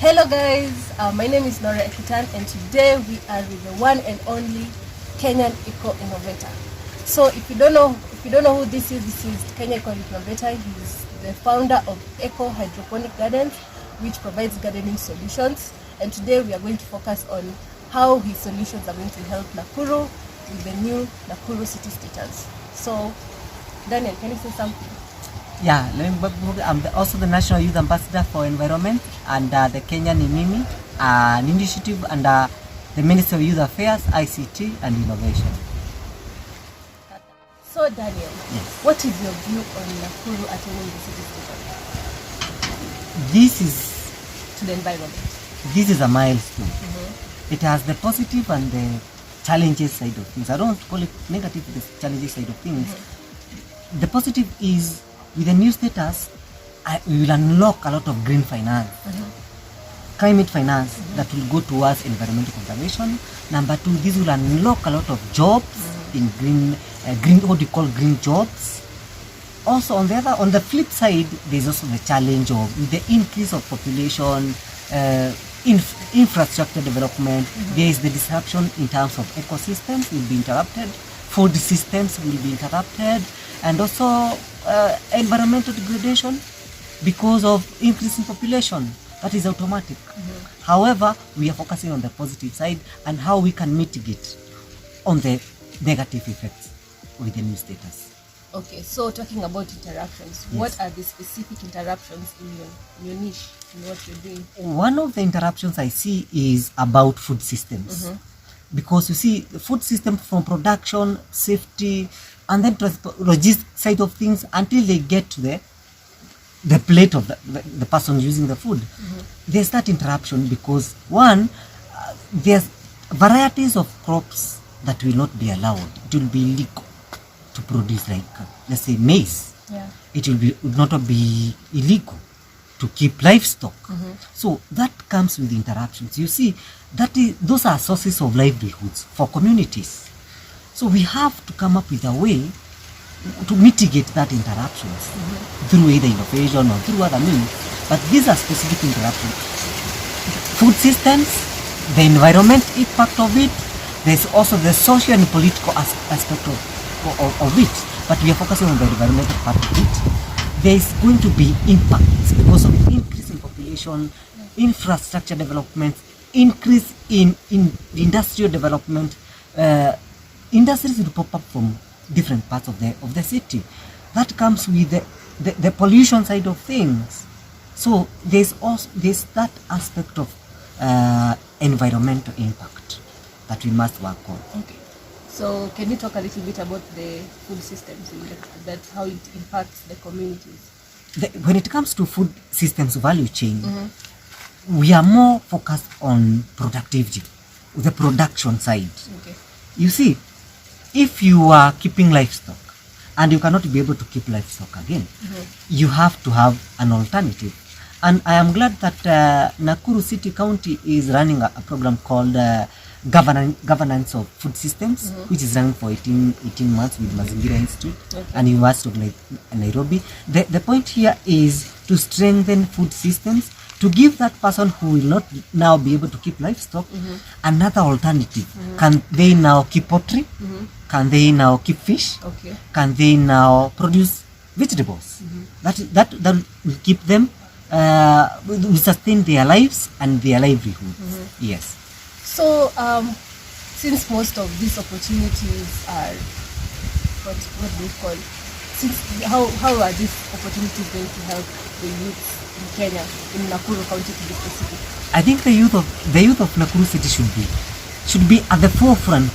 Hello guys, my name is Nora Ekitan and today we are with the one and only Kenyan Eco Innovator. So if you don't know who this is Kenya Eco Innovator. He's the founder of Eco Hydroponic Gardens, which provides gardening solutions. And today we are going to focus on how his solutions are going to help Nakuru with the new Nakuru city status. So Daniel, can you say something? Yeah, I'm also the National Youth Ambassador for Environment and the Kenyan Inimi, an initiative under the Ministry of Youth Affairs, ICT and Innovation. So Daniel, yes. What is your view on Nakuru attaining the city status? This is to the environment. This is a milestone. Mm-hmm. It has the positive and the challenges side of things. I don't call it negative, the challenges side of things. Mm-hmm. The positive is, with the new status, we will unlock a lot of green finance, climate finance that will go towards environmental conservation. Number two, this will unlock a lot of jobs in green, what we call green jobs. Also, on the flip side, there's also the challenge of with the increase of population, infrastructure development. There is the disruption in terms of ecosystems will be interrupted, food systems will be interrupted, and also environmental degradation because of increasing population. That is automatic. However, we are focusing on the positive side and how we can mitigate on the negative effects with the new status. Okay, so talking about interruptions, yes. What are the specific interruptions in your niche, in what you're doing? One of the interruptions I see is about food systems. Because you see, the food system from production, safety, and then logistics side of things until they get to the plate of the person using the food. There's that interruption because one, there's varieties of crops that will not be allowed. It will be illegal to produce, like let's say maize. Yeah. It would not be illegal to keep livestock. So that comes with interruptions. You see, those are sources of livelihoods for communities. So we have to come up with a way to mitigate that interruptions through either innovation or through other means. But these are specific interruptions. Food systems, the environment impact of it, there's also the social and political aspect of it. But we are focusing on the environmental part of it. There is going to be impacts because of increase in population, infrastructure development, increase in industrial development. Industries will pop up from different parts of the city. That comes with the pollution side of things. So there's that aspect of environmental impact that we must work on. Okay. So can you talk a little bit about the food systems that how it impacts the communities? When it comes to food systems value chain, we are more focused on productivity, the production side. Okay. You see, if you are keeping livestock and you cannot be able to keep livestock again, you have to have an alternative. And I am glad that Nakuru City County is running a program called Governance of Food Systems, which is running for 18 months with Mazingira Institute and University of Nairobi. The point here is to strengthen food systems, to give that person who will not now be able to keep livestock another alternative. Can they now keep poultry? Can they now keep fish? Okay. Can they now produce vegetables? That will keep them, will sustain their lives and their livelihoods. Yes. So, since most of these opportunities are, what do you call? How are these opportunities going to help the youth in Kenya, in Nakuru County to be specific? I think the youth of Nakuru City should be at the forefront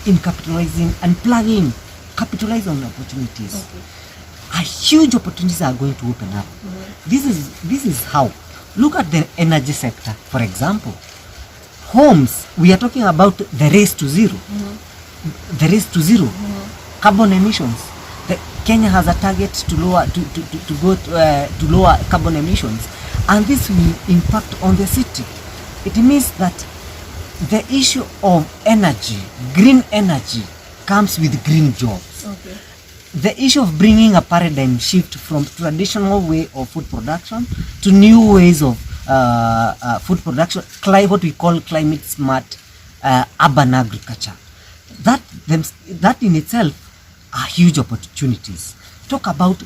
in capitalizing and capitalize on opportunities. Okay. Huge opportunities are going to open up. This is how. Look at the energy sector, for example. Homes, we are talking about the race to zero. The race to zero. Carbon emissions. Kenya has a target to lower carbon emissions, and this will impact on the city. It means that the issue of energy, green energy, comes with green jobs. Okay. The issue of bringing a paradigm shift from traditional way of food production to new ways of food production, what we call climate smart urban agriculture. That in itself are huge opportunities. Talk about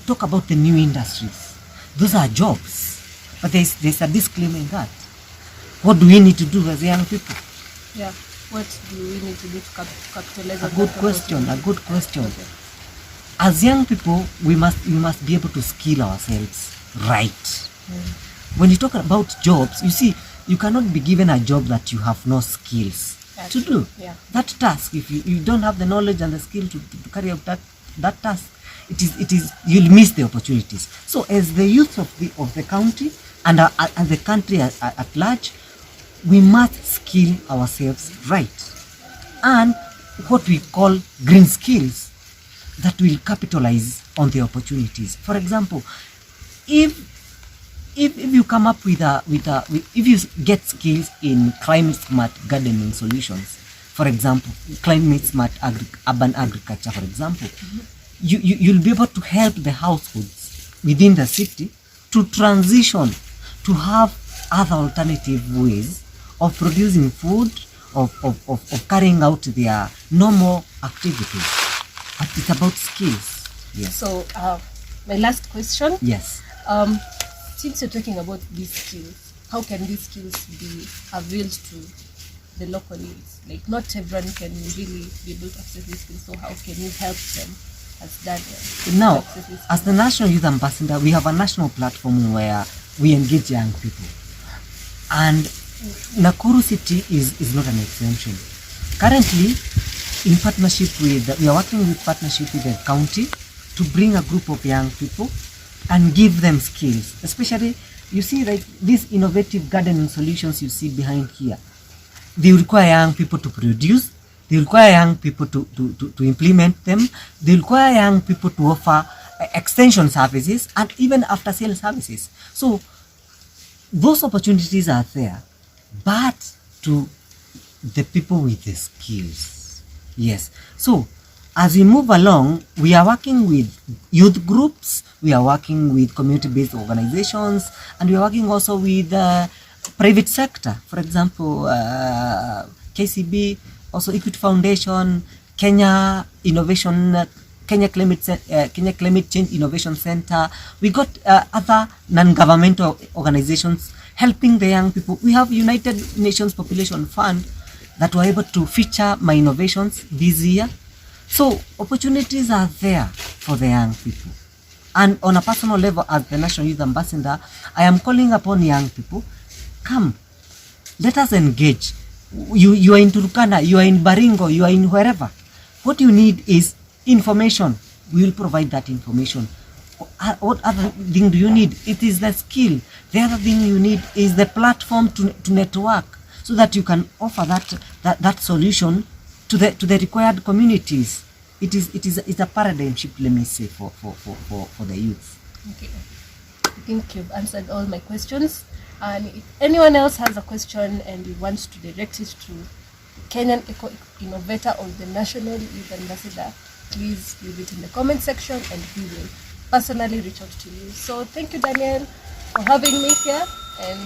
the new industries. Those are jobs, but there's a disclaimer in that. What do we need to do as young people? Yeah. What do we need to do to capitalize on that? A good question. Okay. As young people, we must be able to skill ourselves right. When you talk about jobs, you see, you cannot be given a job that you have no skills to do. Yeah. That task, if you don't have the knowledge and the skill to carry out that task, it is you'll miss the opportunities. So as the youth of the county and the country at large, we must skill ourselves right, and what we call green skills that will capitalize on the opportunities. For example, if you come up if you get skills in climate smart gardening solutions, for example, climate smart urban agriculture, for example, you'll be able to help the households within the city to transition to have other alternative ways of producing food, of carrying out their normal activities. But it's about skills. Yes. So my last question. Yes. Since you're talking about these skills, how can these skills be availed to the local youth? Like, not everyone can really be able to access these skills, so how can you help them as Daniel? Now, as the National Youth Ambassador, we have a national platform where we engage young people. And Nakuru City is not an exemption. Currently, we are working with partnership with the county to bring a group of young people and give them skills. Especially, you see, like these innovative gardening solutions you see behind here. They require young people to produce. They require young people to implement them. They require young people to offer extension services and even after sale services. So those opportunities are there, but to the people with the skills. Yes. So as we move along, we are working with youth groups, we are working with community-based organizations, and we are working also with private sector. For example, KCB, also Equity Foundation, Kenya Climate Change Innovation Center. We got other non-governmental organizations helping the young people. We have United Nations Population Fund that were able to feature my innovations this year. So opportunities are there for the young people. And on a personal level, as the National Youth Ambassador, I am calling upon young people, come, let us engage. You are in Turkana, you are in Baringo, you are in wherever. What you need is information. We will provide that information. What other thing do you need? It is the skill. The other thing you need is the platform to network, so that you can offer that solution to the required communities. It's a paradigm shift, let me say, for the youth. Okay. I think you've answered all my questions. And if anyone else has a question and you want to direct it to Kenyan Eco Innovator or the National Youth Ambassador, please leave it in the comment section and we will personally reach out to you. So thank you, Daniel, for having me here, and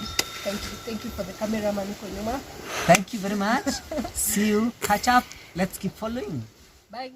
thank you for the cameraman Konyuma. Thank you very much. See you, catch up, let's keep following. Bye.